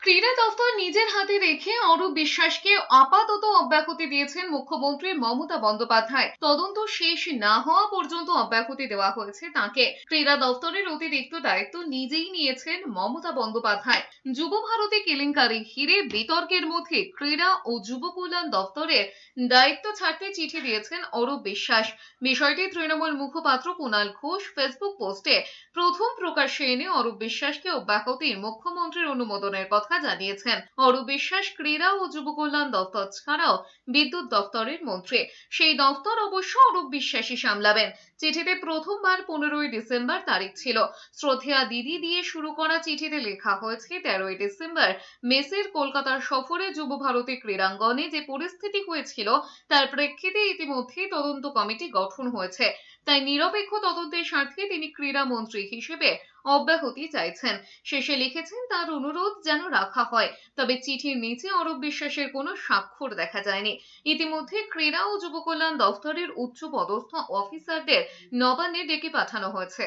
ক্রীড়া দফতর নিজের হাতে রেখে অরূপ বিশ্বাসকে আপাতত অব্যাহতি দিয়েছেন মুখ্যমন্ত্রী মমতা বন্দ্যোপাধ্যায়। তদন্ত শেষ না হওয়া পর্যন্ত অব্যাহতি দেওয়া হয়েছে তাকে। ক্রীড়া দফতরের অতিরিক্ত দায়িত্ব নিজেই নিয়েছেন মমতা বন্দ্যোপাধ্যায়। যুব ভারতী কেলেঙ্কারি ঘিরে বিতর্কের মধ্যে ক্রীড়া ও যুব কল্যাণ দফতরের দায়িত্ব ছাড়তে চিঠি দিয়েছেন অরূপ বিশ্বাস। বিষয়টি তৃণমূল মুখপাত্র কুণাল ঘোষ ফেসবুক পোস্টে প্রথম প্রকাশ্যে এনে অরূপ বিশ্বাসকে অব্যাহতির মুখ্যমন্ত্রীর অনুমোদনের কথা জানিয়েছেন। অরূপ বিশ্বাস ক্রীড়া ও যুব কল্যাণ দপ্তর ছাড়াও বিদ্যুৎ দপ্তরের মন্ত্রী। সেই দপ্তর অবশ্য অরূপ বিশ্বাসই সামলাবেন। চিঠিতে প্রথমবার 15ই ডিসেম্বর তারিখ ছিল। শ্রদ্ধেয়া দিদি দিয়ে শুরু করা চিঠিতে লেখা হয়েছে 13ই ডিসেম্বর মেসির কলকাতার সফরে যুব ভারতী ক্রীড়াঙ্গনে যে পরিস্থিতি হয়েছিল তার প্রেক্ষিতে ইতিমধ্যেই তদন্ত কমিটি গঠন হয়েছে। তাই নিরপেক্ষ তদন্তের স্বার্থে তিনি ক্রীড়া মন্ত্রী হিসেবে অব্যাহতি চাইছেন। শেষে লিখেছেন তার অনুরোধ যেন রাখা হয়, তবে চিঠির নিচে অরূপ বিশ্বাসের কোনো স্বাক্ষর দেখা যায়নি। ইতিমধ্যে ক্রীড়া ও যুব কল্যাণ দফতরের উচ্চ পদস্থ অফিসারদের নবান্নে ডেকে পাঠানো হয়েছে।